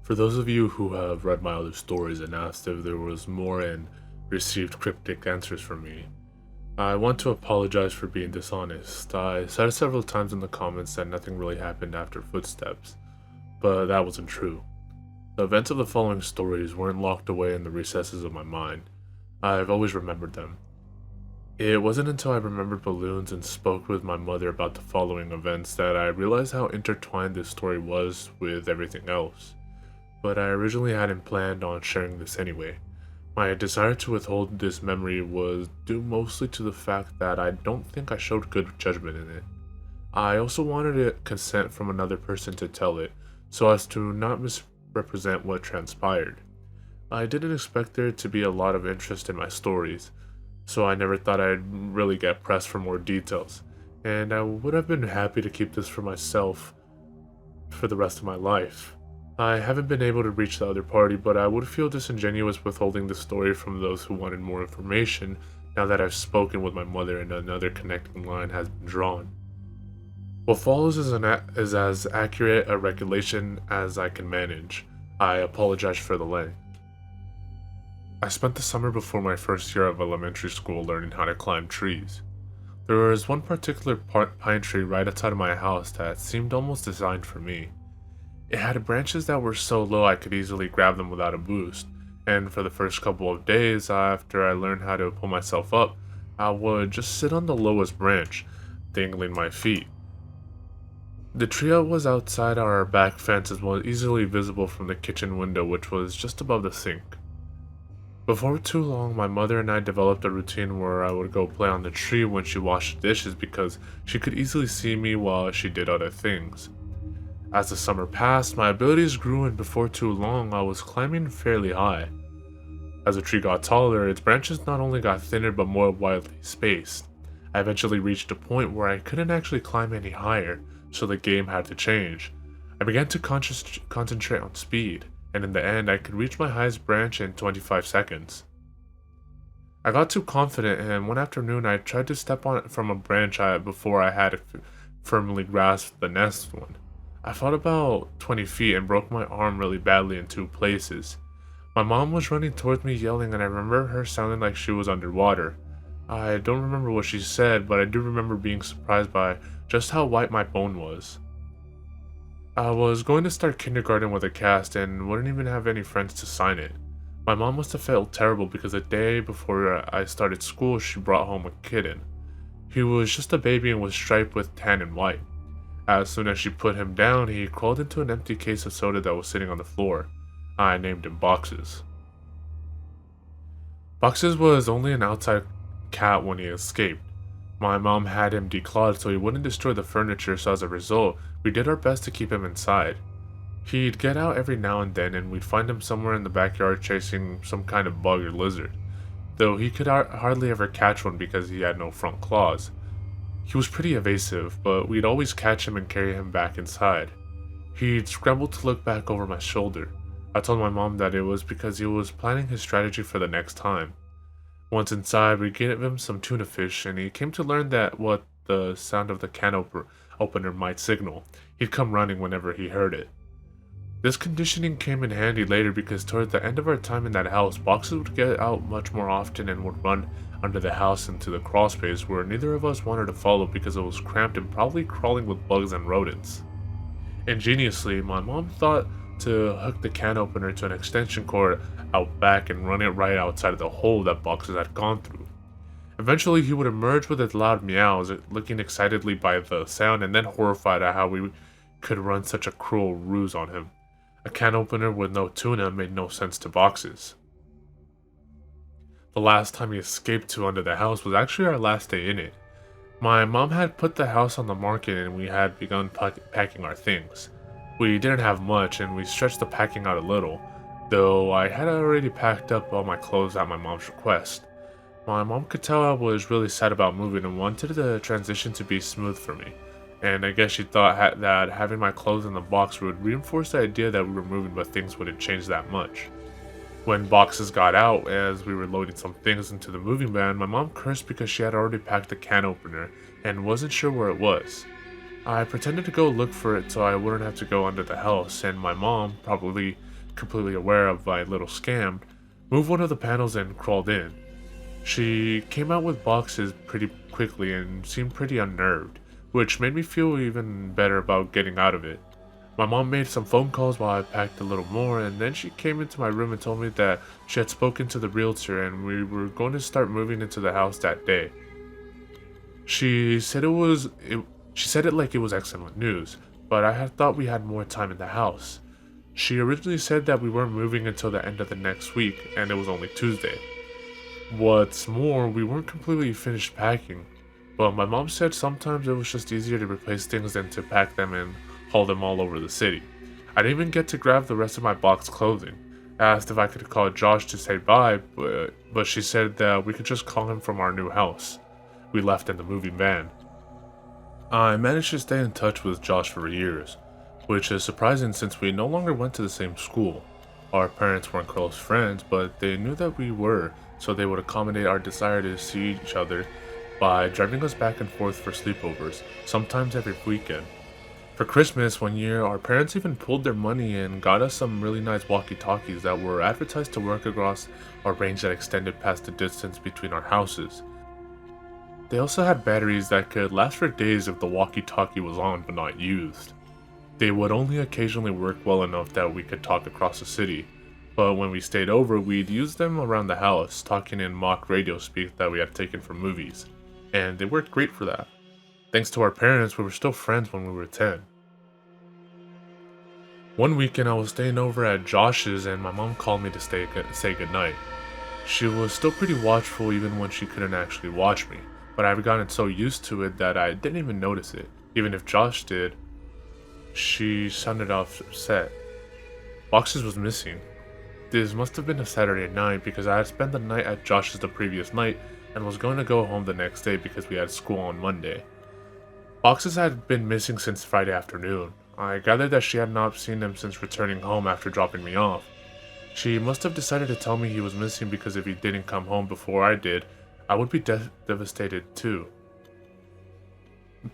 For those of you who have read my other stories and asked if there was more and received cryptic answers from me, I want to apologize for being dishonest. I said several times in the comments that nothing really happened after footsteps, but that wasn't true. The events of the following stories weren't locked away in the recesses of my mind. I've always remembered them. It wasn't until I remembered balloons and spoke with my mother about the following events that I realized how intertwined this story was with everything else. But I originally hadn't planned on sharing this anyway. My desire to withhold this memory was due mostly to the fact that I don't think I showed good judgment in it. I also wanted consent from another person to tell it, so as to not misrepresent what transpired. I didn't expect there to be a lot of interest in my stories, so I never thought I'd really get pressed for more details, and I would have been happy to keep this for myself for the rest of my life. I haven't been able to reach the other party, but I would feel disingenuous withholding the story from those who wanted more information now that I've spoken with my mother and another connecting line has been drawn. What follows is as accurate a recollection as I can manage. I apologize for the length. I spent the summer before my first year of elementary school learning how to climb trees. There was one particular pine tree right outside of my house that seemed almost designed for me. It had branches that were so low I could easily grab them without a boost, and for the first couple of days after I learned how to pull myself up, I would just sit on the lowest branch, dangling my feet. The tree was outside our back fence and was easily visible from the kitchen window, which was just above the sink. Before too long, my mother and I developed a routine where I would go play on the tree when she washed the dishes because she could easily see me while she did other things. As the summer passed, my abilities grew, and before too long, I was climbing fairly high. As the tree got taller, its branches not only got thinner but more widely spaced. I eventually reached a point where I couldn't actually climb any higher, so the game had to change. I began to concentrate on speed, and in the end, I could reach my highest branch in 25 seconds. I got too confident, and one afternoon I tried to step on it from a branch before I had firmly grasped the next one. I fell about 20 feet and broke my arm really badly in two places. My mom was running towards me yelling, and I remember her sounding like she was underwater. I don't remember what she said, but I do remember being surprised by just how white my bone was. I was going to start kindergarten with a cast and wouldn't even have any friends to sign it. My mom must have felt terrible because the day before I started school, she brought home a kitten. He was just a baby and was striped with tan and white. As soon as she put him down, he crawled into an empty case of soda that was sitting on the floor. I named him Boxes. Boxes was only an outside cat when he escaped. My mom had him declawed so he wouldn't destroy the furniture, so as a result, we did our best to keep him inside. He'd get out every now and then, and we'd find him somewhere in the backyard chasing some kind of bug or lizard, though he could hardly ever catch one because he had no front claws. He was pretty evasive, but we'd always catch him and carry him back inside. He'd scramble to look back over my shoulder. I told my mom that it was because he was planning his strategy for the next time. Once inside, we gave him some tuna fish, and he came to learn that what the sound of the can opener might signal. He'd come running whenever he heard it. This conditioning came in handy later because toward the end of our time in that house, Boxes would get out much more often and would run under the house into the crawl space where neither of us wanted to follow because it was cramped and probably crawling with bugs and rodents. Ingeniously, my mom thought to hook the can opener to an extension cord out back and run it right outside of the hole that Boxes had gone through. Eventually, he would emerge with his loud meows, looking excitedly by the sound and then horrified at how we could run such a cruel ruse on him. A can opener with no tuna made no sense to Boxes. The last time he escaped to under the house was actually our last day in it. My mom had put the house on the market and we had begun packing our things. We didn't have much and we stretched the packing out a little, though I had already packed up all my clothes at my mom's request. My mom could tell I was really sad about moving and wanted the transition to be smooth for me, and I guess she thought that having my clothes in the box would reinforce the idea that we were moving but things wouldn't change that much. When Boxes got out, as we were loading some things into the moving van, my mom cursed because she had already packed the can opener and wasn't sure where it was. I pretended to go look for it so I wouldn't have to go under the house, and my mom, probably completely aware of my little scam, moved one of the panels and crawled in. She came out with boxes pretty quickly and seemed pretty unnerved, which made me feel even better about getting out of it. My mom made some phone calls while I packed a little more, and then she came into my room and told me that she had spoken to the realtor and we were going to start moving into the house that day. She said it like it was excellent news, but I had thought we had more time in the house. She originally said that we weren't moving until the end of the next week, and it was only Tuesday. What's more, we weren't completely finished packing, but my mom said sometimes it was just easier to replace things than to pack them and haul them all over the city. I didn't even get to grab the rest of my boxed clothing. I asked if I could call Josh to say bye, but she said that we could just call him from our new house. We left in the moving van. I managed to stay in touch with Josh for years, which is surprising since we no longer went to the same school. Our parents weren't close friends, but they knew that we were, so they would accommodate our desire to see each other by driving us back and forth for sleepovers, sometimes every weekend. For Christmas one year, our parents even pulled their money and got us some really nice walkie-talkies that were advertised to work across a range that extended past the distance between our houses. They also had batteries that could last for days if the walkie-talkie was on but not used. They would only occasionally work well enough that we could talk across the city, but when we stayed over, we'd use them around the house, talking in mock radio speak that we had taken from movies, and they worked great for that. Thanks to our parents, we were still friends when we were 10. One weekend I was staying over at Josh's and my mom called me to say goodnight. She was still pretty watchful even when she couldn't actually watch me, but I've gotten so used to it that I didn't even notice it. Even if Josh did, she sounded upset. Boxes was missing. This must have been a Saturday night because I had spent the night at Josh's the previous night and was going to go home the next day because we had school on Monday. Boxes had been missing since Friday afternoon. I gathered that she had not seen them since returning home after dropping me off. She must have decided to tell me he was missing because if he didn't come home before I did, I would be devastated too.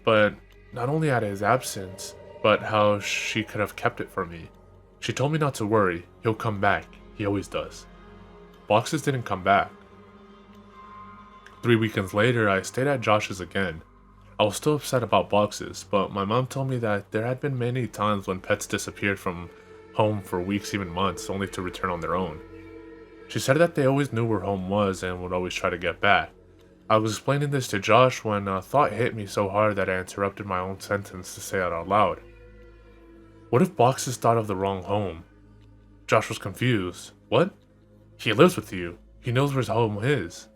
But not only at his absence, but how she could have kept it from me. She told me not to worry, he'll come back, he always does. Boxes didn't come back. 3 weekends later, I stayed at Josh's again. I was still upset about Boxes, but my mom told me that there had been many times when pets disappeared from home for weeks, even months, only to return on their own. She said that they always knew where home was and would always try to get back. I was explaining this to Josh when a thought hit me so hard that I interrupted my own sentence to say it out loud. What if Boxes thought of the wrong home? Josh was confused. What? He lives with you. He knows where his home is.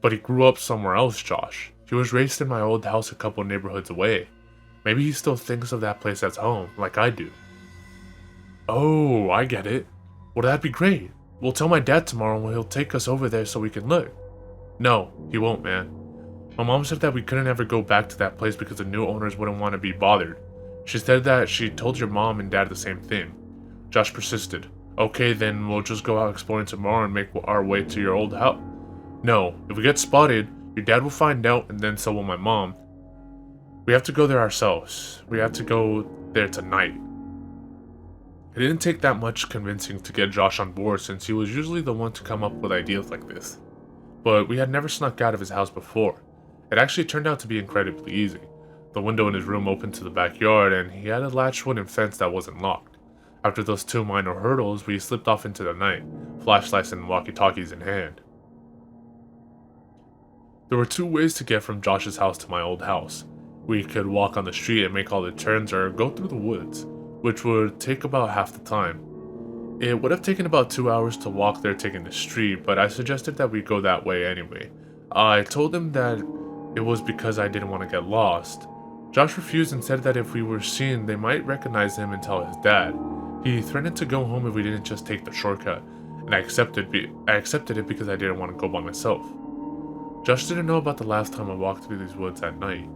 But he grew up somewhere else, Josh. He was raised in my old house a couple neighborhoods away. Maybe he still thinks of that place as home, like I do. Oh, I get it. Well, that'd be great. We'll tell my dad tomorrow and he'll take us over there so we can look. No, he won't, man. My mom said that we couldn't ever go back to that place because the new owners wouldn't want to be bothered. She said that she told your mom and dad the same thing. Josh persisted. Okay, then we'll just go out exploring tomorrow and make our way to your old house. No, if we get spotted, your dad will find out and then so will my mom. We have to go there ourselves. We have to go there tonight. It didn't take that much convincing to get Josh on board since he was usually the one to come up with ideas like this. But we had never snuck out of his house before. It actually turned out to be incredibly easy. The window in his room opened to the backyard and he had a latched wooden fence that wasn't locked. After those 2 minor hurdles, we slipped off into the night, flashlights and walkie-talkies in hand. There were 2 ways to get from Josh's house to my old house. We could walk on the street and make all the turns or go through the woods, which would take about half the time. It would have taken about 2 hours to walk there taking the street, but I suggested that we go that way anyway. I told him that it was because I didn't want to get lost. Josh refused and said that if we were seen, they might recognize him and tell his dad. He threatened to go home if we didn't just take the shortcut, and I accepted it because I didn't want to go by myself. Josh didn't know about the last time I walked through these woods at night.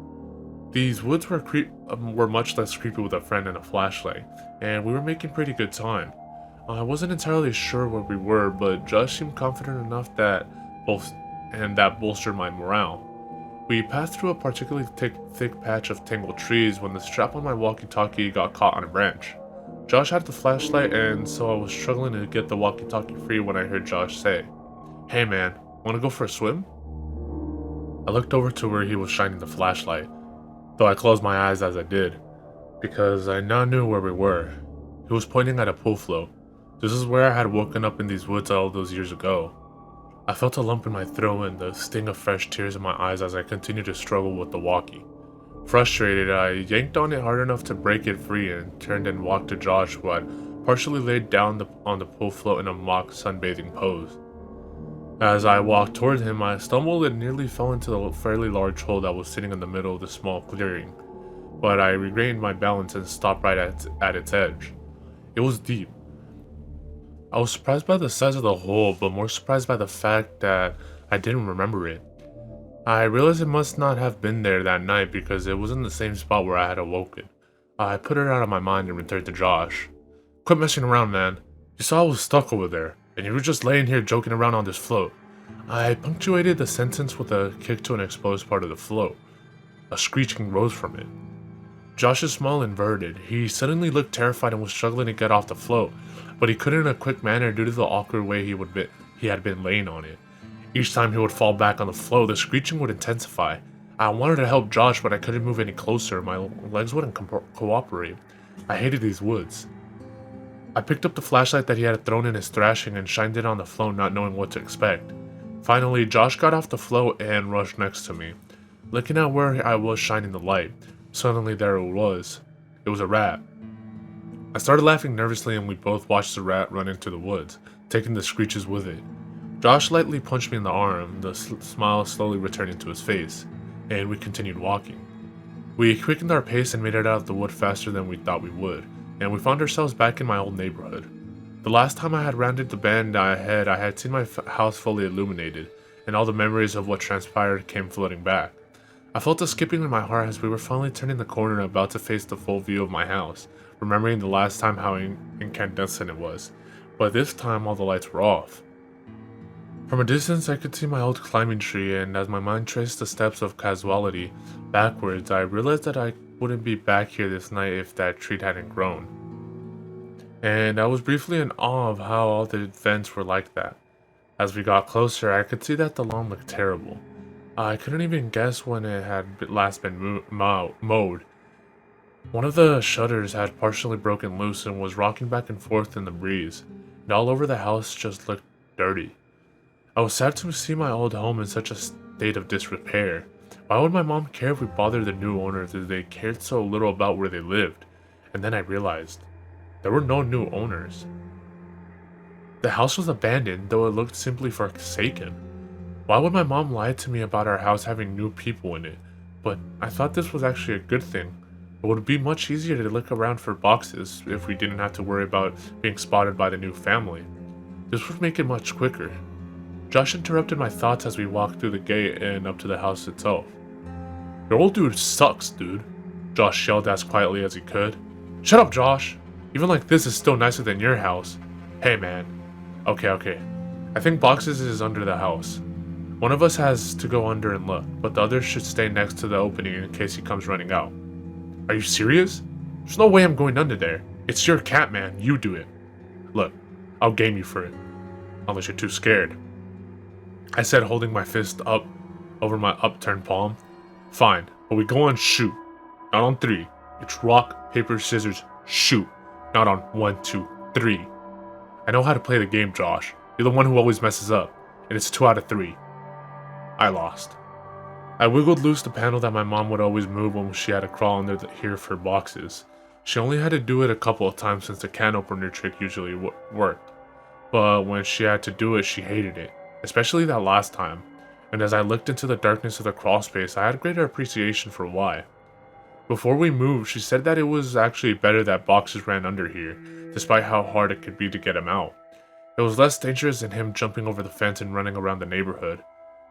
These woods were much less creepy with a friend and a flashlight, and we were making pretty good time. I wasn't entirely sure where we were, but Josh seemed confident enough that bolstered my morale. We passed through a particularly thick patch of tangled trees when the strap on my walkie-talkie got caught on a branch. Josh had the flashlight, and so I was struggling to get the walkie-talkie free when I heard Josh say, "Hey man, wanna go for a swim?" I looked over to where he was shining the flashlight, though I closed my eyes as I did, because I now knew where we were. He was pointing at a pool float. This is where I had woken up in these woods all those years ago. I felt a lump in my throat and the sting of fresh tears in my eyes as I continued to struggle with the walkie. Frustrated, I yanked on it hard enough to break it free and turned and walked to Josh, who had partially laid down on the pool float in a mock sunbathing pose. As I walked toward him, I stumbled and nearly fell into the fairly large hole that was sitting in the middle of the small clearing, but I regained my balance and stopped right at its edge. It was deep. I was surprised by the size of the hole, but more surprised by the fact that I didn't remember it. I realized it must not have been there that night because it was in the same spot where I had awoken. I put it out of my mind and returned to Josh. "Quit messing around, man. You saw I was stuck over there, and you were just laying here joking around on this float." I punctuated the sentence with a kick to an exposed part of the float. A screeching rose from it. Josh's smile inverted. He suddenly looked terrified and was struggling to get off the float, but he couldn't in a quick manner due to the awkward way he had been laying on it. Each time he would fall back on the floor, the screeching would intensify. I wanted to help Josh, but I couldn't move any closer. My legs wouldn't cooperate. I hated these woods. I picked up the flashlight that he had thrown in his thrashing and shined it on the float, not knowing what to expect. Finally, Josh got off the float and rushed next to me. Looking at where I was shining the light, suddenly there it was. It was a rat. I started laughing nervously and we both watched the rat run into the woods, taking the screeches with it. Josh lightly punched me in the arm, the smile slowly returning to his face, and we continued walking. We quickened our pace and made it out of the wood faster than we thought we would, and we found ourselves back in my old neighborhood. The last time I had rounded the bend ahead, I had seen my house fully illuminated, and all the memories of what transpired came floating back. I felt a skipping in my heart as we were finally turning the corner and about to face the full view of my house, remembering the last time how incandescent it was, but this time all the lights were off. From a distance, I could see my old climbing tree, and as my mind traced the steps of casuality backwards, I realized that I wouldn't be back here this night if that tree hadn't grown. And I was briefly in awe of how all the vents were like that. As we got closer, I could see that the lawn looked terrible. I couldn't even guess when it had last been mowed. One of the shutters had partially broken loose and was rocking back and forth in the breeze, and all over the house just looked dirty. I was sad to see my old home in such a state of disrepair. Why would my mom care if we bothered the new owners if they cared so little about where they lived? And then I realized, there were no new owners. The house was abandoned, though it looked simply forsaken. Why would my mom lie to me about our house having new people in it? But I thought this was actually a good thing. It would be much easier to look around for boxes if we didn't have to worry about being spotted by the new family. This would make it much quicker. Josh interrupted my thoughts as we walked through the gate and up to the house itself. "Your old dude sucks, dude," Josh yelled as quietly as he could. "Shut up, Josh! Even like this is still nicer than your house." "Hey man. Okay. I think boxes is under the house. One of us has to go under and look, but the other should stay next to the opening in case he comes running out." "Are you serious? There's no way I'm going under there. It's your cat, man. You do it." "Look, I'll game you for it. Unless you're too scared," I said, holding my fist up over my upturned palm. "Fine, but we go on shoot. Not on 3. It's rock, paper, scissors, shoot. Not on 1, 2, 3. I know how to play the game, Josh. You're the one who always messes up, and it's 2 out of 3. I lost. I wiggled loose the panel that my mom would always move when she had to crawl under here for boxes. She only had to do it a couple of times since the can opener trick usually worked. But when she had to do it, she hated it. Especially that last time, and as I looked into the darkness of the crawl space, I had greater appreciation for why. Before we moved, she said that it was actually better that boxes ran under here, despite how hard it could be to get him out. It was less dangerous than him jumping over the fence and running around the neighborhood.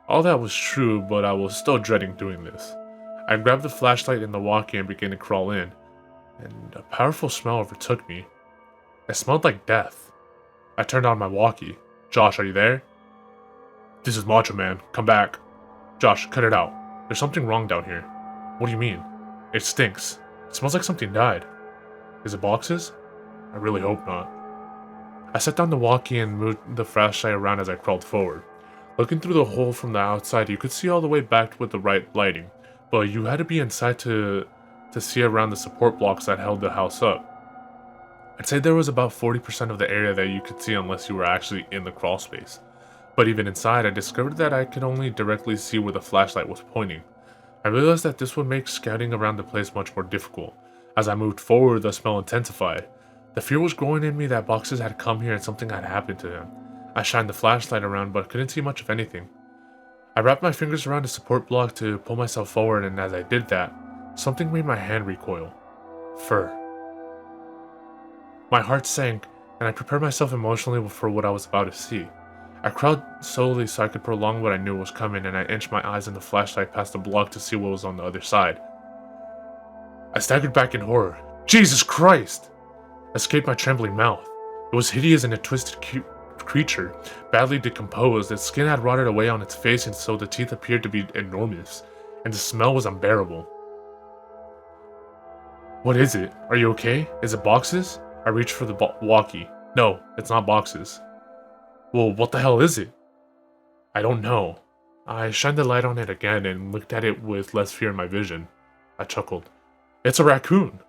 All that was true, but I was still dreading doing this. I grabbed the flashlight in the walkie and began to crawl in, and a powerful smell overtook me. It smelled like death. I turned on my walkie. "Josh, are you there?" "This is Macho Man. Come back." "Josh, cut it out. There's something wrong down here." "What do you mean?" "It stinks. It smells like something died." "Is it boxes?" I really hope not. I set down the walkie and moved the flashlight around as I crawled forward. Looking through the hole from the outside, you could see all the way back with the right lighting, but you had to be inside to see around the support blocks that held the house up. I'd say there was about 40% of the area that you could see unless you were actually in the crawl space. But even inside, I discovered that I could only directly see where the flashlight was pointing. I realized that this would make scouting around the place much more difficult. As I moved forward, the smell intensified. The fear was growing in me that boxes had come here and something had happened to them. I shined the flashlight around but couldn't see much of anything. I wrapped my fingers around the support block to pull myself forward, and as I did that, something made my hand recoil. Fur. My heart sank, and I prepared myself emotionally for what I was about to see. I crawled slowly so I could prolong what I knew was coming, and I inched my eyes in the flashlight past the block to see what was on the other side. I staggered back in horror. Jesus Christ! Escaped my trembling mouth. It was hideous and a twisted creature, badly decomposed. Its skin had rotted away on its face, and so the teeth appeared to be enormous, and the smell was unbearable. What is it? Are you okay? Is it boxes? I reached for the walkie. No, it's not boxes. Well, what the hell is it? I don't know. I shined the light on it again and looked at it with less fear in my vision. I chuckled. It's a raccoon.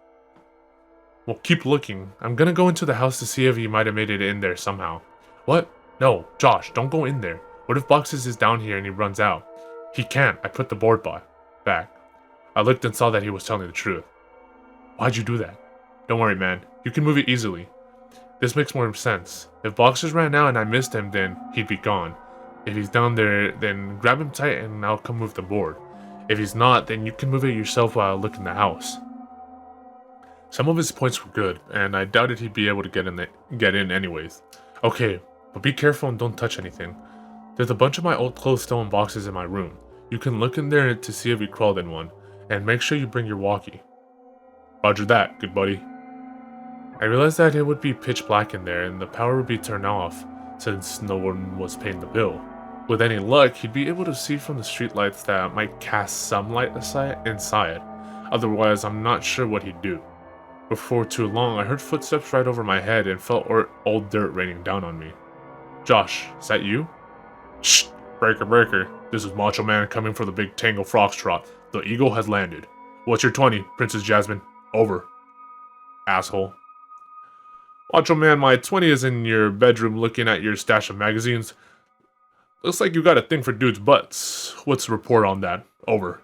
Well, keep looking. I'm gonna go into the house to see if he might have made it in there somehow. What? No, Josh, don't go in there. What if Boxes is down here and he runs out? He can't. I put the board back. I looked and saw that he was telling the truth. Why'd you do that? Don't worry, man. You can move it easily. This makes more sense. If Boxers ran out and I missed him, then he'd be gone. If he's down there, then grab him tight and I'll come move the board. If he's not, then you can move it yourself while I look in the house. Some of his points were good, and I doubted he'd be able to get in anyways. Okay, but be careful and don't touch anything. There's a bunch of my old clothes still in boxes in my room. You can look in there to see if you crawled in one, and make sure you bring your walkie. Roger that, good buddy. I realized that it would be pitch black in there and the power would be turned off since no one was paying the bill. With any luck, he'd be able to see from the streetlights that might cast some light inside. Otherwise, I'm not sure what he'd do. Before too long, I heard footsteps right over my head and felt old dirt raining down on me. Josh, is that you? Shh! Breaker. This is Macho Man coming for the big Tango Foxtrot. The Eagle has landed. What's your 20, Princess Jasmine? Over. Asshole. Macho Man, my 20 is in your bedroom looking at your stash of magazines. Looks like you got a thing for dudes' butts. What's the report on that? Over.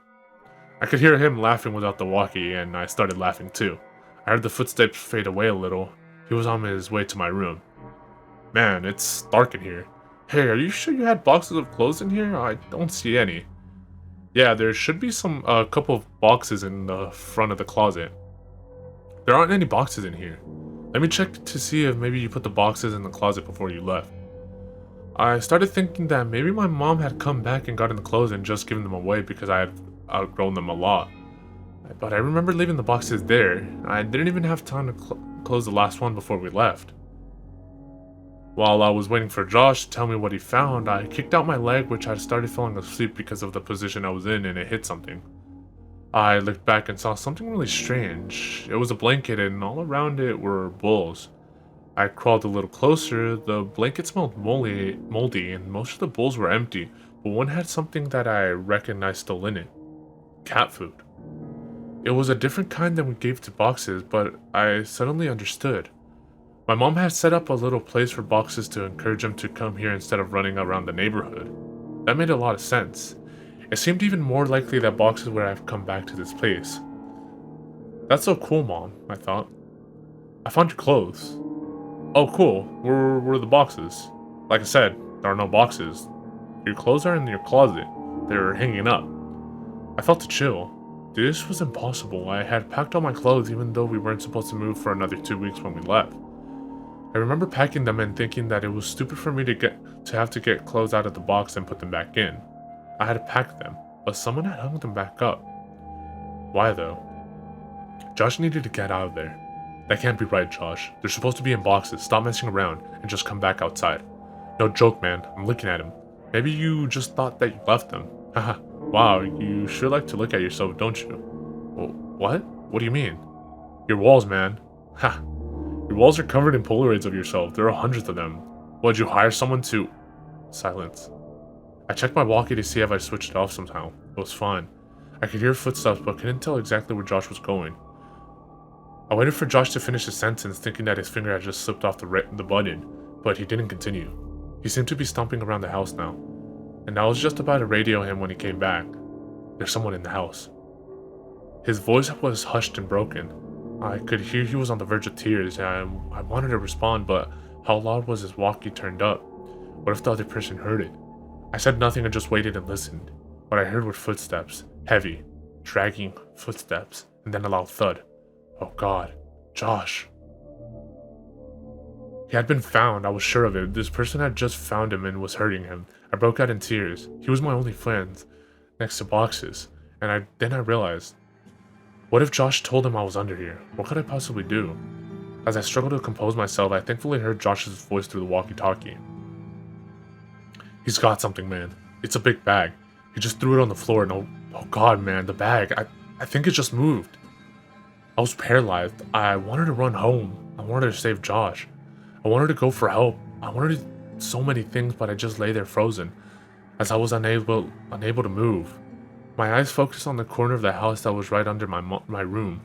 I could hear him laughing without the walkie, and I started laughing too. I heard the footsteps fade away a little. He was on his way to my room. Man, it's dark in here. Hey, are you sure you had boxes of clothes in here? I don't see any. Yeah, there should be a couple of boxes in the front of the closet. There aren't any boxes in here. Let me check to see if maybe you put the boxes in the closet before you left. I started thinking that maybe my mom had come back and gotten the clothes and just given them away because I had outgrown them a lot. But I remember leaving the boxes there. I didn't even have time to close the last one before we left. While I was waiting for Josh to tell me what he found, I kicked out my leg, which had started falling asleep because of the position I was in, and it hit something. I looked back and saw something really strange. It was a blanket, and all around it were bowls. I crawled a little closer. The blanket smelled moldy, and most of the bowls were empty, but one had something that I recognized still in it. Cat food. It was a different kind than we gave to boxes, but I suddenly understood. My mom had set up a little place for boxes to encourage them to come here instead of running around the neighborhood. That made a lot of sense. It seemed even more likely that boxes would have come back to this place. That's so cool, Mom, I thought. I found your clothes. Oh, cool. Where were the boxes? Like I said, there are no boxes. Your clothes are in your closet. They're hanging up. I felt a chill. This was impossible. I had packed all my clothes even though we weren't supposed to move for another 2 weeks when we left. I remember packing them and thinking that it was stupid for me to have to get clothes out of the box and put them back in. I had packed them, but someone had hung them back up. Why though? Josh needed to get out of there. That can't be right, Josh. They're supposed to be in boxes. Stop messing around and just come back outside. No joke, man. I'm looking at him. Maybe you just thought that you left them. Haha. Wow, you sure like to look at yourself, don't you? Well, what? What do you mean? Your walls, man. Ha. Your walls are covered in Polaroids of yourself. There are hundreds of them. Would you hire someone to... Silence. I checked my walkie to see if I switched it off somehow. It was fine. I could hear footsteps, but couldn't tell exactly where Josh was going. I waited for Josh to finish his sentence, thinking that his finger had just slipped off the button, but he didn't continue. He seemed to be stomping around the house now, and I was just about to radio him when he came back. There's someone in the house. His voice was hushed and broken. I could hear he was on the verge of tears, and I wanted to respond, but how loud was his walkie turned up? What if the other person heard it? I said nothing and just waited and listened. What I heard were footsteps, heavy, dragging footsteps, and then a loud thud. Oh God, Josh. He had been found, I was sure of it. This person had just found him and was hurting him. I broke out in tears. He was my only friend, next to boxes. And then I realized, what if Josh told him I was under here? What could I possibly do? As I struggled to compose myself, I thankfully heard Josh's voice through the walkie-talkie. He's got something, man. It's a big bag. He just threw it on the floor and oh God, man, the bag. I think it just moved. I was paralyzed. I wanted to run home. I wanted to save Josh. I wanted to go for help. I wanted to do so many things, but I just lay there frozen, as I was unable to move. My eyes focused on the corner of the house that was right under my room.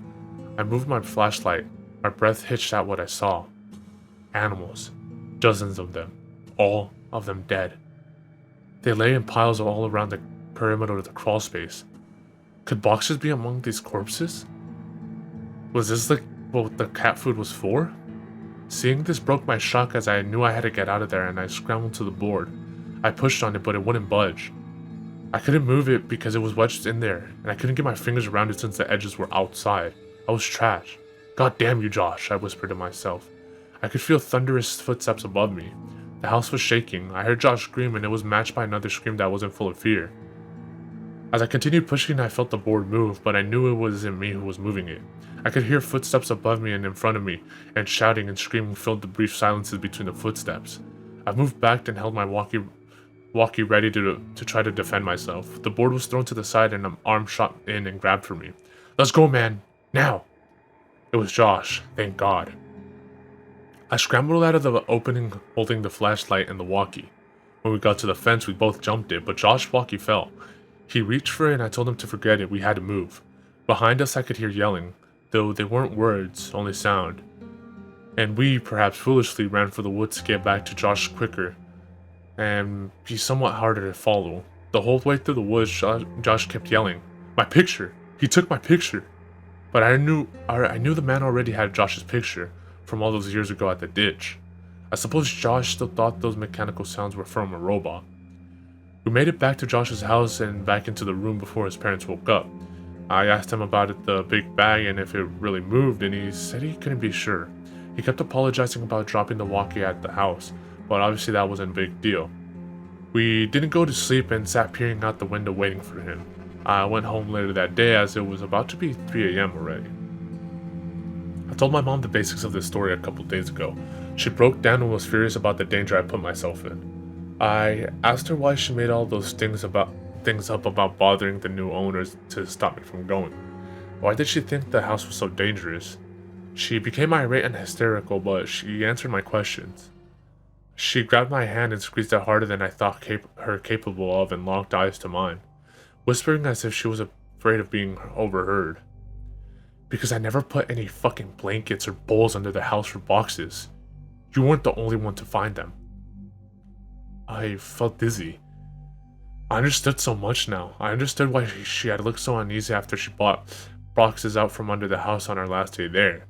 I moved my flashlight. My breath hitched at what I saw. Animals. Dozens of them. All of them dead. They lay in piles all around the perimeter of the crawl space. Could boxes be among these corpses? Was this like what the cat food was for? Seeing this broke my shock as I knew I had to get out of there, and I scrambled to the board. I pushed on it, but it wouldn't budge. I couldn't move it because it was wedged in there, and I couldn't get my fingers around it since the edges were outside. I was trash. God damn you, Josh, I whispered to myself. I could feel thunderous footsteps above me. The house was shaking. I heard Josh scream, and it was matched by another scream that wasn't full of fear. As I continued pushing, I felt the board move, but I knew it wasn't me who was moving it. I could hear footsteps above me and in front of me, and shouting and screaming filled the brief silences between the footsteps. I moved back and held my walkie ready to try to defend myself. The board was thrown to the side and an arm shot in and grabbed for me. Let's go, man! Now! It was Josh, thank God. I scrambled out of the opening holding the flashlight and the walkie. When we got to the fence, we both jumped it, but Josh's walkie fell. He reached for it and I told him to forget it, we had to move. Behind us I could hear yelling, though they weren't words, only sound. And we, perhaps foolishly, ran for the woods to get back to Josh quicker and be somewhat harder to follow. The whole way through the woods, Josh kept yelling, "My picture! He took my picture!" But I knew the man already had Josh's picture from all those years ago at the ditch. I suppose Josh still thought those mechanical sounds were from a robot. We made it back to Josh's house and back into the room before his parents woke up. I asked him about it, the big bag and if it really moved, and he said he couldn't be sure. He kept apologizing about dropping the walkie at the house, but obviously that wasn't a big deal. We didn't go to sleep and sat peering out the window waiting for him. I went home later that day as it was about to be 3 a.m. already. I told my mom the basics of this story a couple days ago. She broke down and was furious about the danger I put myself in. I asked her why she made all those things up about bothering the new owners to stop me from going. Why did she think the house was so dangerous? She became irate and hysterical, but she answered my questions. She grabbed my hand and squeezed it harder than I thought her capable of and locked eyes to mine, whispering as if she was afraid of being overheard. Because I never put any fucking blankets or bowls under the house for boxes. You weren't the only one to find them. I felt dizzy. I understood so much now. I understood why she had looked so uneasy after she bought boxes out from under the house on our last day there.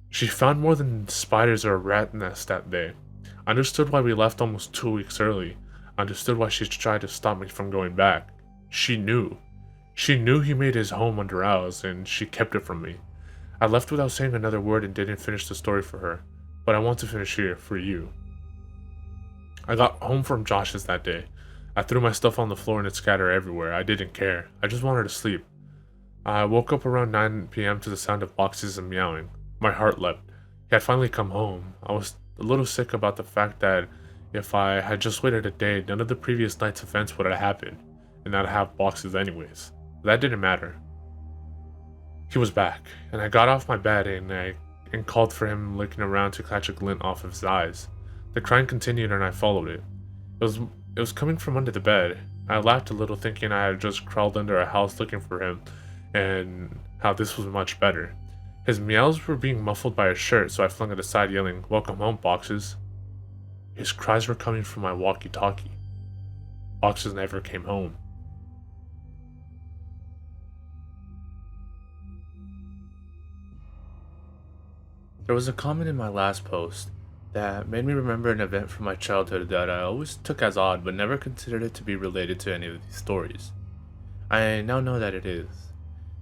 She found more than spiders or a rat nest that day. I understood why we left almost 2 weeks early. I understood why she tried to stop me from going back. She knew. She knew he made his home under ours, and she kept it from me. I left without saying another word and didn't finish the story for her, but I want to finish here, for you. I got home from Josh's that day. I threw my stuff on the floor and it scattered everywhere. I didn't care. I just wanted to sleep. I woke up around 9 p.m. to the sound of boxes and meowing. My heart leapt. He had finally come home. I was a little sick about the fact that if I had just waited a day, none of the previous night's events would have happened, and I'd have boxes anyways. That didn't matter. He was back, and I got off my bed and and called for him, looking around to catch a glint off of his eyes. The crying continued and I followed it. It was coming from under the bed. I laughed a little, thinking I had just crawled under a house looking for him, and how this was much better. His meows were being muffled by his shirt, so I flung it aside, yelling, "Welcome home, Boxes." His cries were coming from my walkie-talkie. Boxes never came home. There was a comment in my last post that made me remember an event from my childhood that I always took as odd but never considered it to be related to any of these stories. I now know that it is.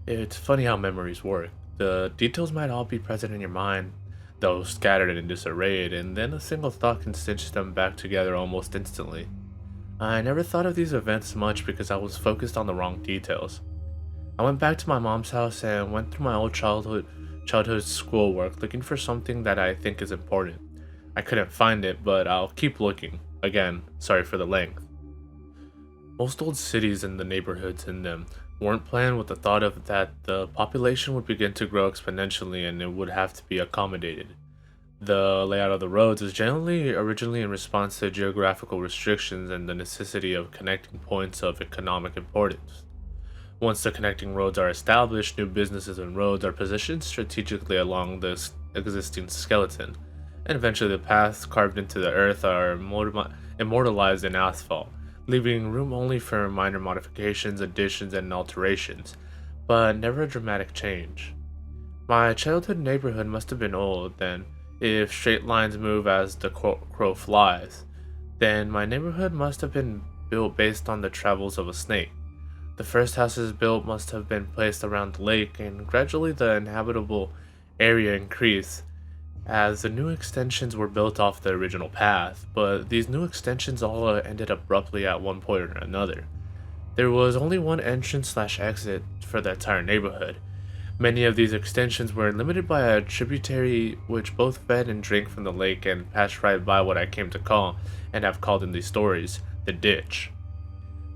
It's funny how memories work. The details might all be present in your mind, though scattered and disarrayed, and then a single thought can stitch them back together almost instantly. I never thought of these events much because I was focused on the wrong details. I went back to my mom's house and went through my old childhood schoolwork looking for something that I think is important. I couldn't find it, but I'll keep looking. Again, sorry for the length. Most old cities and the neighborhoods in them weren't planned with the thought of that the population would begin to grow exponentially and it would have to be accommodated. The layout of the roads is generally originally in response to geographical restrictions and the necessity of connecting points of economic importance. Once the connecting roads are established, new businesses and roads are positioned strategically along the existing skeleton, and eventually the paths carved into the earth are immortalized in asphalt, leaving room only for minor modifications, additions, and alterations, but never a dramatic change. My childhood neighborhood must have been old, then, if straight lines move as the crow flies, then my neighborhood must have been built based on the travels of a snake. The first houses built must have been placed around the lake, and gradually the inhabitable area increased as the new extensions were built off the original path, but these new extensions all ended abruptly at one point or another. There was only one entrance/exit for the entire neighborhood. Many of these extensions were limited by a tributary which both fed and drank from the lake and passed right by what I came to call, and have called in these stories, the ditch.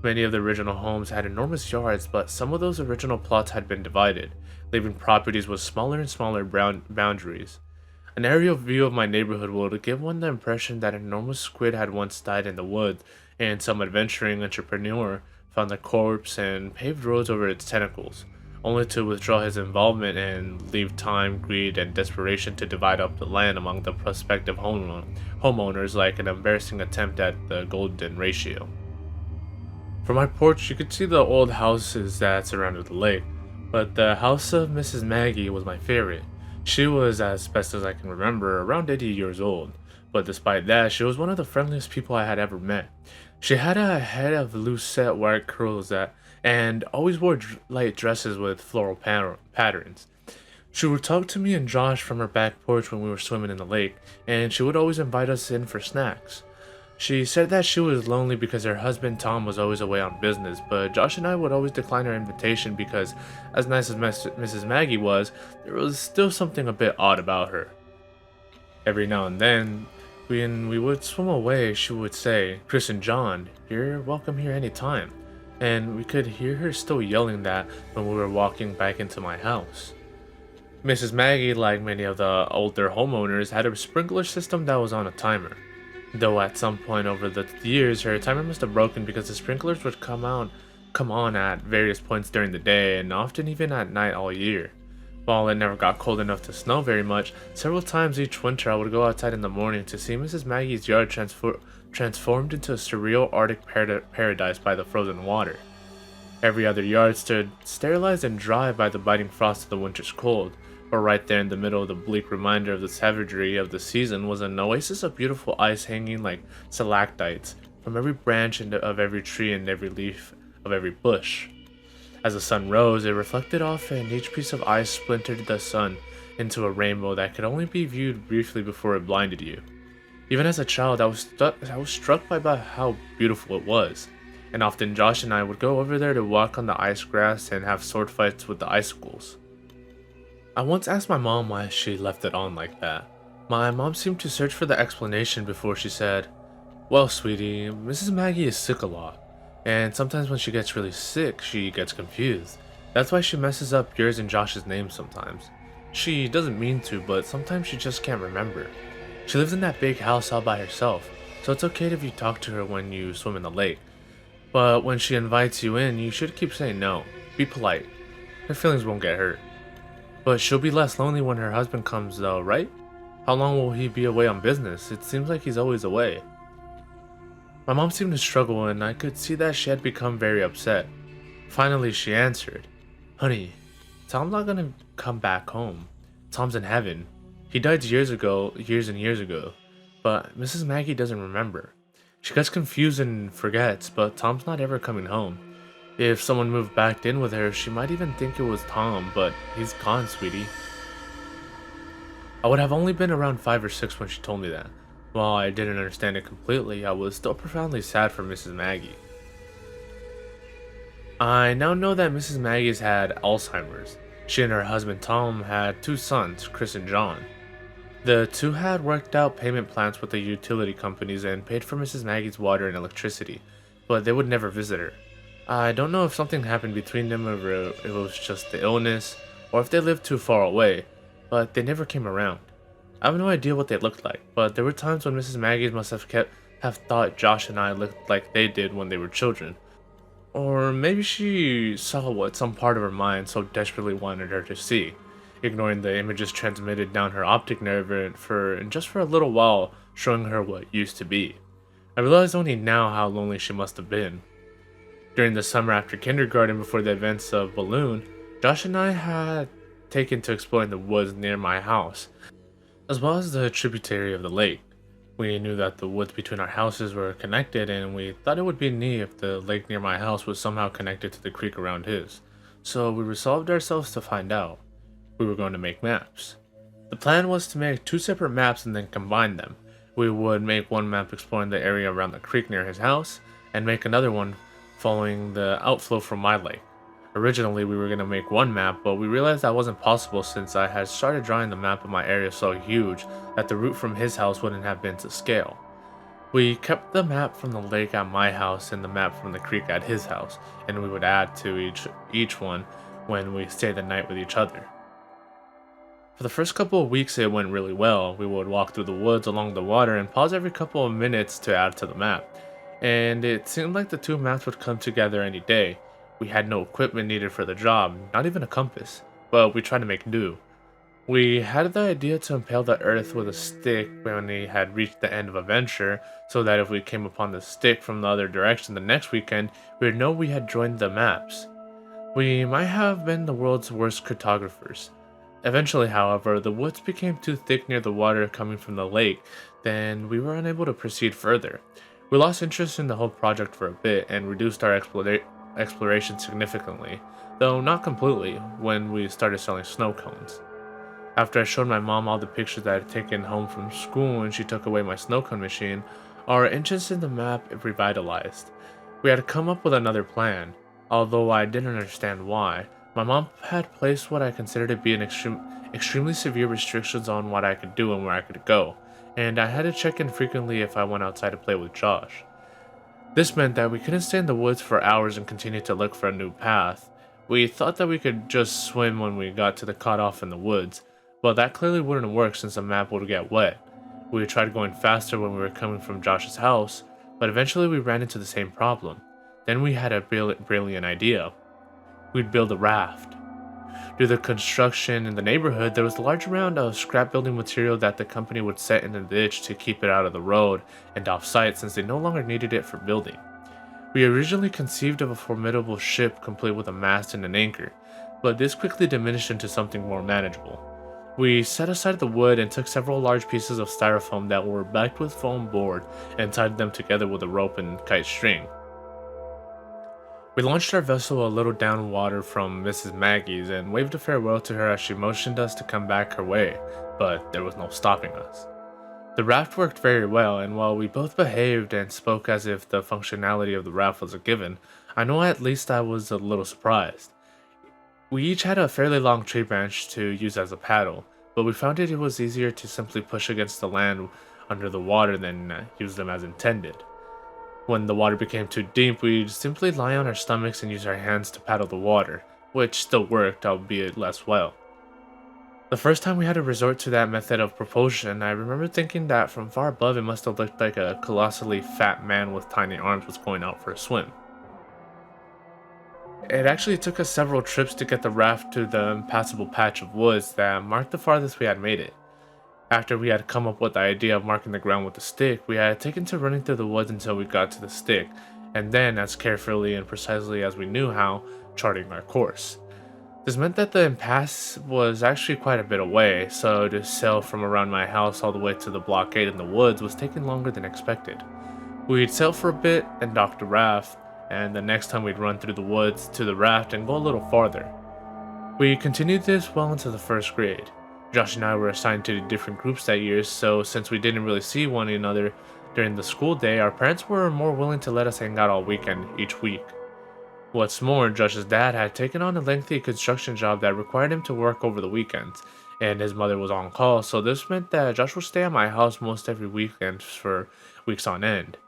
Many of the original homes had enormous yards, but some of those original plots had been divided, leaving properties with smaller and smaller boundaries. An aerial view of my neighborhood would give one the impression that an enormous squid had once died in the woods, and some adventuring entrepreneur found the corpse and paved roads over its tentacles, only to withdraw his involvement and leave time, greed, and desperation to divide up the land among the prospective homeowners like an embarrassing attempt at the golden ratio. From my porch, you could see the old houses that surrounded the lake, but the house of Mrs. Maggie was my favorite. She was, as best as I can remember, around 80 years old, but despite that, she was one of the friendliest people I had ever met. She had a head of loose set white curls and always wore light dresses with floral patterns. She would talk to me and Josh from her back porch when we were swimming in the lake, and she would always invite us in for snacks. She said that she was lonely because her husband Tom was always away on business, but Josh and I would always decline her invitation because, as nice as Mrs. Maggie was, there was still something a bit odd about her. Every now and then, when we would swim away, she would say, "Chris and John, you're welcome here anytime," and we could hear her still yelling that when we were walking back into my house. Mrs. Maggie, like many of the older homeowners, had a sprinkler system that was on a timer. Though at some point over the years, her timer must have broken because the sprinklers would come on at various points during the day and often even at night all year. While it never got cold enough to snow very much, several times each winter I would go outside in the morning to see Mrs. Maggie's yard transformed into a surreal Arctic paradise by the frozen water. Every other yard stood sterilized and dry by the biting frost of the winter's cold, but right there in the middle of the bleak reminder of the savagery of the season was an oasis of beautiful ice hanging like stalactites from every branch of every tree and every leaf of every bush. As the sun rose, it reflected off and each piece of ice splintered the sun into a rainbow that could only be viewed briefly before it blinded you. Even as a child, I was struck by how beautiful it was, and often Josh and I would go over there to walk on the ice grass and have sword fights with the icicles. I once asked my mom why she left it on like that. My mom seemed to search for the explanation before she said, "Well, sweetie, Mrs. Maggie is sick a lot, and sometimes when she gets really sick, she gets confused. That's why she messes up yours and Josh's names sometimes. She doesn't mean to, but sometimes she just can't remember. She lives in that big house all by herself, so it's okay if you talk to her when you swim in the lake. But when she invites you in, you should keep saying no. Be polite. Her feelings won't get hurt. But she'll be less lonely when her husband comes though, right? How long will he be away on business? It seems like he's always away. My mom seemed to struggle, and I could see that she had become very upset. Finally, she answered, "Honey, Tom's not gonna come back home. Tom's in heaven. He died years ago, years and years ago. But Mrs. Maggie doesn't remember. She gets confused and forgets, but Tom's not ever coming home. If someone moved back in with her, she might even think it was Tom, but he's gone, sweetie." I would have only been around 5 or 6 when she told me that. While I didn't understand it completely, I was still profoundly sad for Mrs. Maggie. I now know that Mrs. Maggie's had Alzheimer's. She and her husband Tom had 2 sons, Chris and John. The two had worked out payment plans with the utility companies and paid for Mrs. Maggie's water and electricity, but they would never visit her. I don't know if something happened between them, or if it was just the illness, or if they lived too far away, but they never came around. I have no idea what they looked like, but there were times when Mrs. Maggie's must have thought Josh and I looked like they did when they were children. Or maybe she saw what some part of her mind so desperately wanted her to see, ignoring the images transmitted down her optic nerve and just for a little while showing her what used to be. I realize only now how lonely she must have been. During the summer after kindergarten, before the events of Balloon, Josh and I had taken to exploring the woods near my house, as well as the tributary of the lake. We knew that the woods between our houses were connected, and we thought it would be neat if the lake near my house was somehow connected to the creek around his. So we resolved ourselves to find out. We were going to make maps. The plan was to make 2 separate maps and then combine them. We would make one map exploring the area around the creek near his house, and make another one following the outflow from my lake. Originally, we were going to make one map, but we realized that wasn't possible since I had started drawing the map of my area so huge that the route from his house wouldn't have been to scale. We kept the map from the lake at my house and the map from the creek at his house, and we would add to each one when we stayed the night with each other. For the first couple of weeks it went really well. We would walk through the woods along the water and pause every couple of minutes to add to the map, and it seemed like the 2 maps would come together any day. We had no equipment needed for the job, not even a compass, but we tried to make do. We had the idea to impale the earth with a stick when we had reached the end of a venture, so that if we came upon the stick from the other direction the next weekend, we would know we had joined the maps. We might have been the world's worst cartographers. Eventually, however, the woods became too thick near the water coming from the lake, then we were unable to proceed further. We lost interest in the whole project for a bit and reduced our exploration significantly, though not completely, when we started selling snow cones. After I showed my mom all the pictures that I had taken home from school and she took away my snow cone machine, our interest in the map revitalized. We had come up with another plan. Although I didn't understand why, my mom had placed what I considered to be extremely severe restrictions on what I could do and where I could go, and I had to check in frequently if I went outside to play with Josh. This meant that we couldn't stay in the woods for hours and continue to look for a new path. We thought that we could just swim when we got to the cutoff in the woods, but that clearly wouldn't work since the map would get wet. We tried going faster when we were coming from Josh's house, but eventually we ran into the same problem. Then we had a brilliant idea. We'd build a raft. Due to the construction in the neighborhood, there was a large amount of scrap building material that the company would set in the ditch to keep it out of the road and off-site since they no longer needed it for building. We originally conceived of a formidable ship complete with a mast and an anchor, but this quickly diminished into something more manageable. We set aside the wood and took several large pieces of styrofoam that were backed with foam board and tied them together with a rope and kite string. We launched our vessel a little downwater from Mrs. Maggie's and waved a farewell to her as she motioned us to come back her way, but there was no stopping us. The raft worked very well, and while we both behaved and spoke as if the functionality of the raft was a given, I know at least I was a little surprised. We each had a fairly long tree branch to use as a paddle, but we found it was easier to simply push against the land under the water than use them as intended. When the water became too deep, we'd simply lie on our stomachs and use our hands to paddle the water, which still worked, albeit less well. The first time we had to resort to that method of propulsion, I remember thinking that from far above it must have looked like a colossally fat man with tiny arms was going out for a swim. It actually took us several trips to get the raft to the impassable patch of woods that marked the farthest we had made it. After we had come up with the idea of marking the ground with a stick, we had taken to running through the woods until we got to the stick, and then, as carefully and precisely as we knew how, charting our course. This meant that the impasse was actually quite a bit away, so to sail from around my house all the way to the blockade in the woods was taking longer than expected. We'd sail for a bit and dock the raft, and the next time we'd run through the woods to the raft and go a little farther. We continued this well into the first grade. Josh and I were assigned to different groups that year, so since we didn't really see one another during the school day, our parents were more willing to let us hang out all weekend each week. What's more, Josh's dad had taken on a lengthy construction job that required him to work over the weekends, and his mother was on call, so this meant that Josh would stay at my house most every weekend for weeks on end.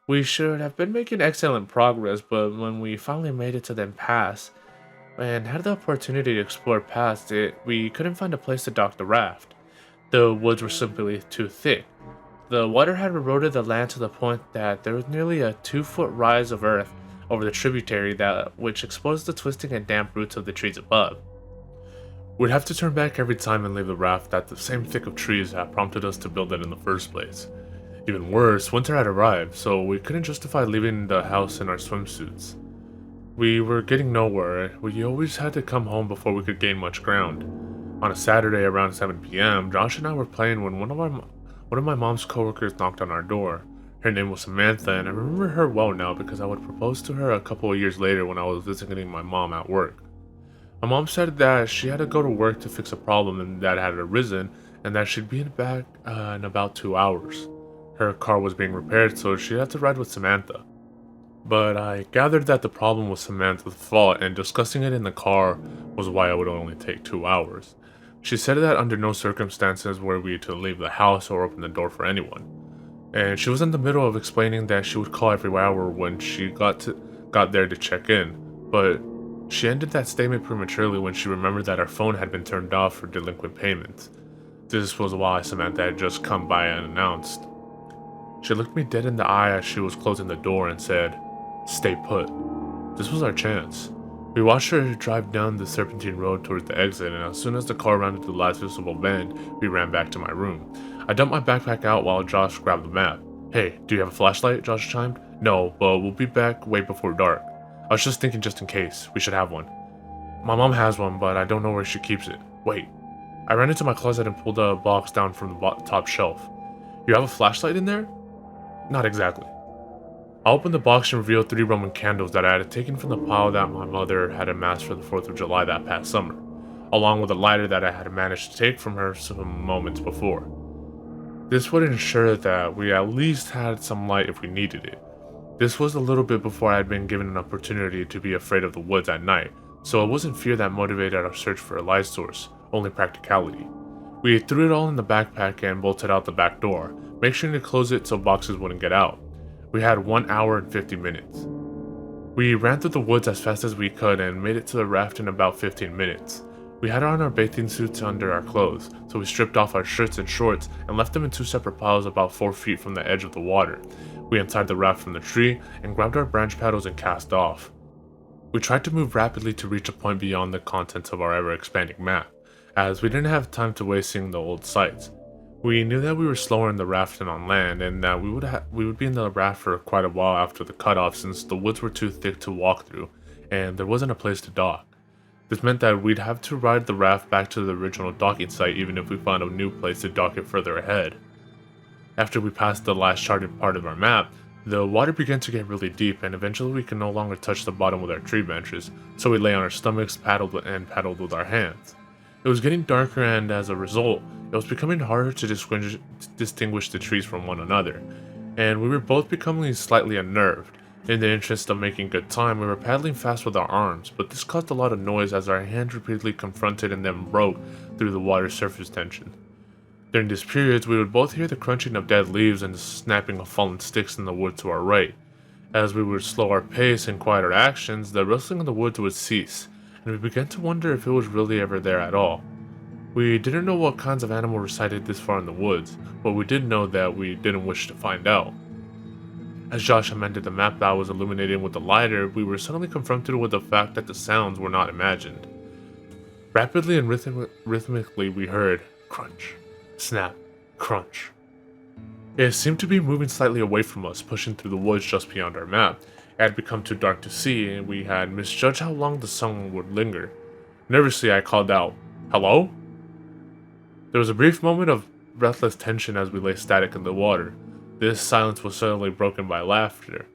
We should have been making excellent progress, but when we finally made it to the impasse and had the opportunity to explore past it, we couldn't find a place to dock the raft. The woods were simply too thick. The water had eroded the land to the point that there was nearly a 2-foot rise of earth over the tributary which exposed the twisting and damp roots of the trees above. We'd have to turn back every time and leave the raft at the same thick of trees that prompted us to build it in the first place. Even worse, winter had arrived, so we couldn't justify leaving the house in our swimsuits. We were getting nowhere. We always had to come home before we could gain much ground. On a Saturday around 7 p.m., Josh and I were playing when one of my mom's coworkers knocked on our door. Her name was Samantha, and I remember her well now because I would propose to her a couple of years later when I was visiting my mom at work. My mom said that she had to go to work to fix a problem that had arisen, and that she'd be back in about 2 hours. Her car was being repaired, so she had to ride with Samantha. But I gathered that the problem was Samantha's fault, and discussing it in the car was why it would only take 2 hours. She said that under no circumstances were we to leave the house or open the door for anyone. And she was in the middle of explaining that she would call every hour when she got there to check in, but she ended that statement prematurely when she remembered that our phone had been turned off for delinquent payments. This was why Samantha had just come by unannounced. She looked me dead in the eye as she was closing the door and said, "Stay put." This was our chance. We watched her drive down the serpentine road towards the exit, and as soon as the car rounded the last visible bend, we ran back to my room. I dumped my backpack out while Josh grabbed the map. "Hey, do you have a flashlight?" Josh chimed. "No, but we'll be back way before dark." "I was just thinking just in case. We should have one." "My mom has one, but I don't know where she keeps it." "Wait." I ran into my closet and pulled a box down from the top shelf. "You have a flashlight in there?" "Not exactly." I opened the box and revealed 3 Roman candles that I had taken from the pile that my mother had amassed for the 4th of July that past summer, along with a lighter that I had managed to take from her some moments before. This would ensure that we at least had some light if we needed it. This was a little bit before I had been given an opportunity to be afraid of the woods at night, so it wasn't fear that motivated our search for a light source, only practicality. We threw it all in the backpack and bolted out the back door, making sure to close it so boxes wouldn't get out. We had 1 hour and 50 minutes. We ran through the woods as fast as we could and made it to the raft in about 15 minutes. We had on our bathing suits under our clothes, so we stripped off our shirts and shorts and left them in 2 separate piles about 4 feet from the edge of the water. We untied the raft from the tree and grabbed our branch paddles and cast off. We tried to move rapidly to reach a point beyond the contents of our ever-expanding map, as we didn't have time to waste seeing the old sites. We knew that we were slower in the raft than on land, and that we would be in the raft for quite a while after the cutoff since the woods were too thick to walk through, and there wasn't a place to dock. This meant that we'd have to ride the raft back to the original docking site even if we found a new place to dock it further ahead. After we passed the last charted part of our map, the water began to get really deep, and eventually we could no longer touch the bottom with our tree branches, so we lay on our stomachs, paddled with our hands. It was getting darker, and as a result, it was becoming harder to distinguish the trees from one another, and we were both becoming slightly unnerved. In the interest of making good time, we were paddling fast with our arms, but this caused a lot of noise as our hands repeatedly confronted and then broke through the water's surface tension. During these periods, we would both hear the crunching of dead leaves and the snapping of fallen sticks in the wood to our right. As we would slow our pace and quiet our actions, the rustling of the woods would cease, and we began to wonder if it was really ever there at all. We didn't know what kinds of animal resided this far in the woods, but we did know that we didn't wish to find out. As Josh amended the map that I was illuminating with the lighter, we were suddenly confronted with the fact that the sounds were not imagined. Rapidly and rhythmically, we heard crunch, snap, crunch. It seemed to be moving slightly away from us, pushing through the woods just beyond our map. It had become too dark to see, and we had misjudged how long the song would linger. Nervously, I called out, "Hello?" There was a brief moment of breathless tension as we lay static in the water. This silence was suddenly broken by laughter.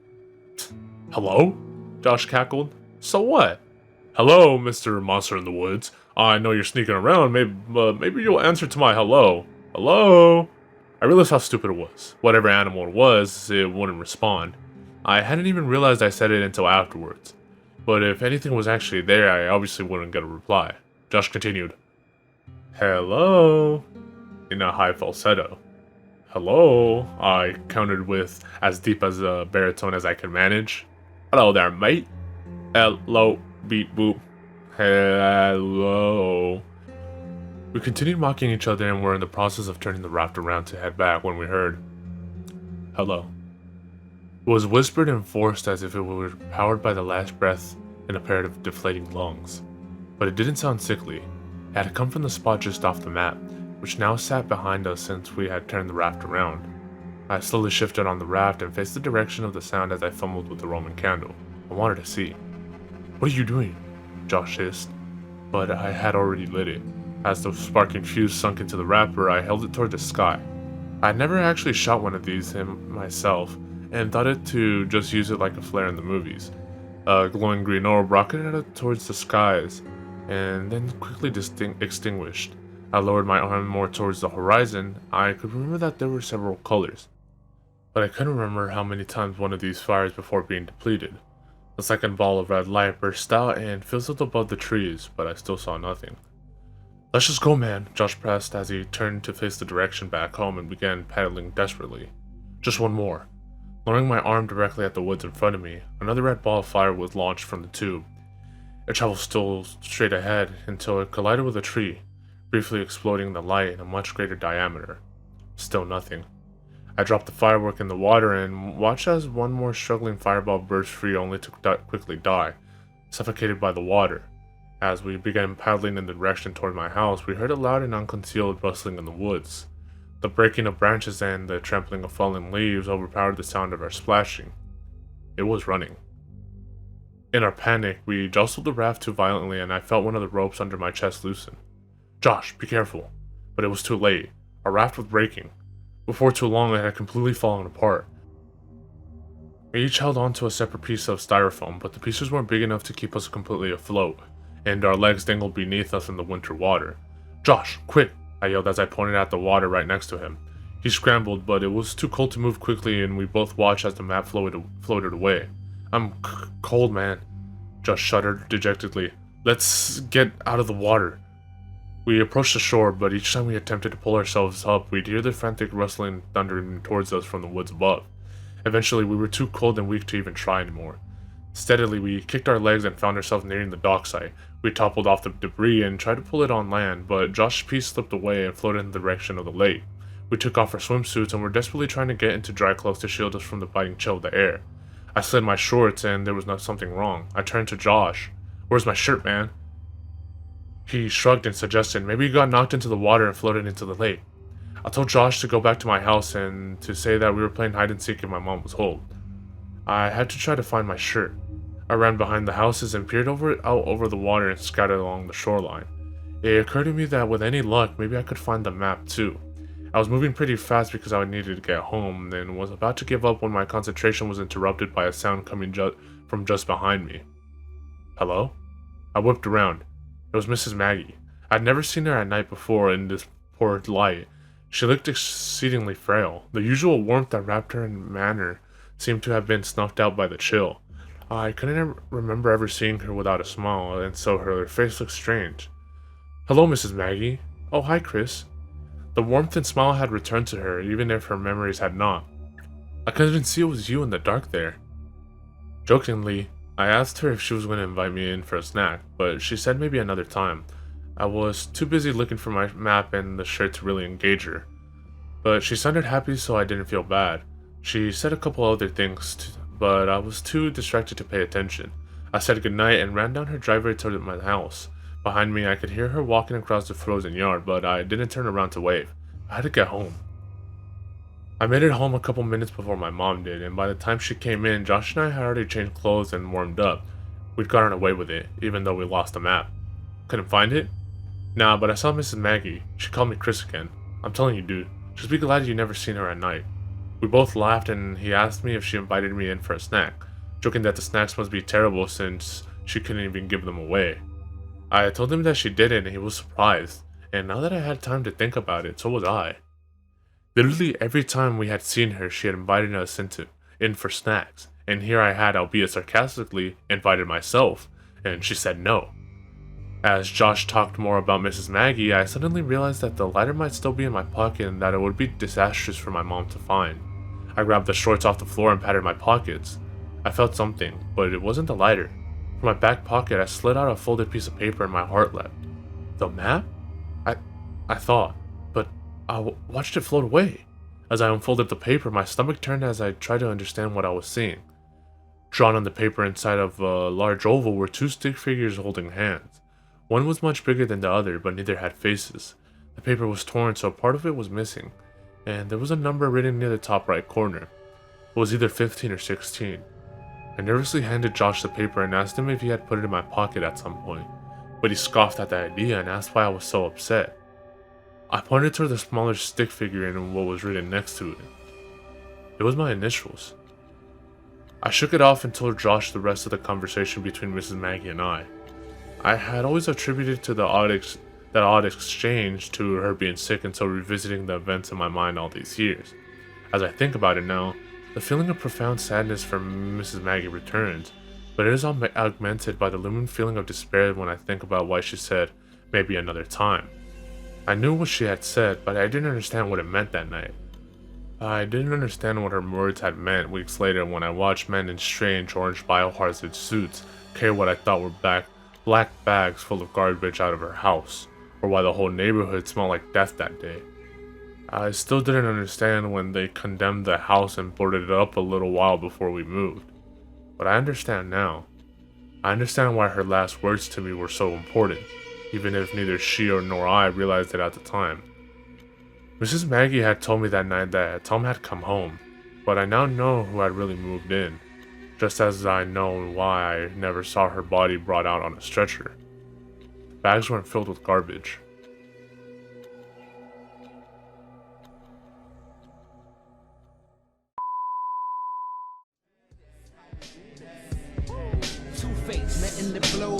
"Hello?" Josh cackled. "So what?" "Hello, Mr. Monster in the Woods. I know you're sneaking around. Maybe you'll answer to my hello. Hello?" I realized how stupid it was. Whatever animal it was, it wouldn't respond. I hadn't even realized I said it until afterwards. But if anything was actually there, I obviously wouldn't get a reply. Josh continued, "Hello?" in a high falsetto. "Hello?" I countered with as deep as a baritone as I could manage. "Hello there, mate." "Hello, beep boop." "Hello." We continued mocking each other and were in the process of turning the raft around to head back when we heard, "Hello." It was whispered and forced as if it were powered by the last breath in a pair of deflating lungs. But it didn't sound sickly. It had come from the spot just off the map, which now sat behind us since we had turned the raft around. I slowly shifted on the raft and faced the direction of the sound as I fumbled with the Roman candle. I wanted to see. "What are you doing?" Josh hissed, but I had already lit it. As the sparking fuse sunk into the wrapper, I held it toward the sky. I had never actually shot one of these myself, and thought it to just use it like a flare in the movies. A glowing green orb rocketed out towards the skies, and then quickly extinguished. I lowered my arm more towards the horizon. I could remember that there were several colors, but I couldn't remember how many times one of these fires before being depleted. The second ball of red light burst out and fizzled above the trees, but I still saw nothing. "Let's just go, man," Josh pressed as he turned to face the direction back home and began paddling desperately. "Just one more." Lowering my arm directly at the woods in front of me, another red ball of fire was launched from the tube. It traveled still straight ahead until it collided with a tree, briefly exploding the light in a much greater diameter. Still nothing. I dropped the firework in the water and watched as one more struggling fireball burst free only to quickly die, suffocated by the water. As we began paddling in the direction toward my house, we heard a loud and unconcealed rustling in the woods. The breaking of branches and the trampling of fallen leaves overpowered the sound of our splashing. It was running. In our panic, we jostled the raft too violently and I felt one of the ropes under my chest loosen. "Josh, be careful." But it was too late. Our raft was breaking. Before too long, it had completely fallen apart. We each held onto a separate piece of styrofoam, but the pieces weren't big enough to keep us completely afloat, and our legs dangled beneath us in the winter water. "Josh, quick!" I yelled as I pointed at the water right next to him. He scrambled, but it was too cold to move quickly and we both watched as the map floated away. "I'm cold, man." Josh shuddered dejectedly. "Let's get out of the water." We approached the shore, but each time we attempted to pull ourselves up, we'd hear the frantic rustling thundering towards us from the woods above. Eventually, we were too cold and weak to even try anymore. Steadily, we kicked our legs and found ourselves nearing the dock site. We toppled off the debris and tried to pull it on land, but Josh's piece slipped away and floated in the direction of the lake. We took off our swimsuits and were desperately trying to get into dry clothes to shield us from the biting chill of the air. I slid my shorts and there was something wrong. I turned to Josh. "Where's my shirt, man?" He shrugged and suggested maybe he got knocked into the water and floated into the lake. I told Josh to go back to my house and to say that we were playing hide and seek and my mom was home. I had to try to find my shirt. I ran behind the houses and peered out over the water and scattered along the shoreline. It occurred to me that with any luck, maybe I could find the map too. I was moving pretty fast because I needed to get home, and was about to give up when my concentration was interrupted by a sound coming from just behind me. "Hello?" I whipped around. It was Mrs. Maggie. I'd never seen her at night before in this poor light. She looked exceedingly frail. The usual warmth that wrapped her in manner seemed to have been snuffed out by the chill. I couldn't remember ever seeing her without a smile, and so her face looked strange. "Hello, Mrs. Maggie." "Oh, hi, Chris." The warmth and smile had returned to her, even if her memories had not. "I couldn't see it was you in the dark there." Jokingly, I asked her if she was going to invite me in for a snack, but she said maybe another time. I was too busy looking for my map and the shirt to really engage her. But she sounded happy, so I didn't feel bad. She said a couple other things, but I was too distracted to pay attention. I said goodnight and ran down her driveway toward my house. Behind me, I could hear her walking across the frozen yard, but I didn't turn around to wave. I had to get home. I made it home a couple minutes before my mom did, and by the time she came in, Josh and I had already changed clothes and warmed up. We'd gotten away with it, even though we lost the map. Couldn't find it? Nah, but I saw Mrs. Maggie. She called me Chris again. I'm telling you, dude, just be glad you never seen her at night. We both laughed, and he asked me if she invited me in for a snack, joking that the snacks must be terrible since she couldn't even give them away. I told him that she didn't, and he was surprised, and now that I had time to think about it, so was I. Literally every time we had seen her, she had invited us in for snacks, and here I had, albeit sarcastically, invited myself, and she said no. As Josh talked more about Mrs. Maggie, I suddenly realized that the lighter might still be in my pocket and that it would be disastrous for my mom to find. I grabbed the shorts off the floor and patted my pockets. I felt something, but it wasn't the lighter. From my back pocket, I slid out a folded piece of paper and my heart leapt. The map? I thought, but I watched it float away. As I unfolded the paper, my stomach turned as I tried to understand what I was seeing. Drawn on the paper inside of a large oval were two stick figures holding hands. One was much bigger than the other, but neither had faces. The paper was torn, so part of it was missing, and there was a number written near the top right corner. It was either 15 or 16. I nervously handed Josh the paper and asked him if he had put it in my pocket at some point, but he scoffed at the idea and asked why I was so upset. I pointed toward the smaller stick figure and what was written next to it. It was my initials. I shook it off and told Josh the rest of the conversation between Mrs. Maggie and I. I had always attributed to that odd exchange to her being sick until revisiting the events in my mind all these years. As I think about it now, the feeling of profound sadness for Mrs. Maggie returns, but it is augmented by the looming feeling of despair when I think about why she said, maybe another time. I knew what she had said, but I didn't understand what it meant that night. I didn't understand what her words had meant weeks later when I watched men in strange orange biohazard suits carry what I thought were black bags full of garbage out of her house, or why the whole neighborhood smelled like death that day. I still didn't understand when they condemned the house and boarded it up a little while before we moved. But I understand now. I understand why her last words to me were so important, even if neither she nor I realized it at the time. Mrs. Maggie had told me that night that Tom had come home, but I now know who had really moved in, just as I know why I never saw her body brought out on a stretcher. The bags weren't filled with garbage. Letting the blow,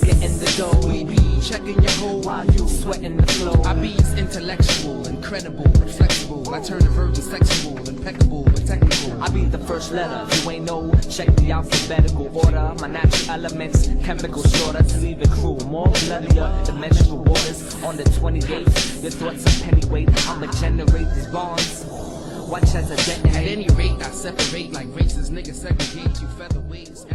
getting the dough. We be checking your hoe while you sweating the flow. I be's intellectual, incredible, and flexible. I turn the verbs sexual, impeccable, and technical. I be the first letter, you ain't know. Check the alphabetical order. My natural elements, chemical shorter to leave it cruel. More bloodier, dimensional waters. On the 28th, your thoughts are pennyweight. I'ma generate these bonds. Watch as I detonate. At any rate, I separate like races. Niggas segregate you featherweights.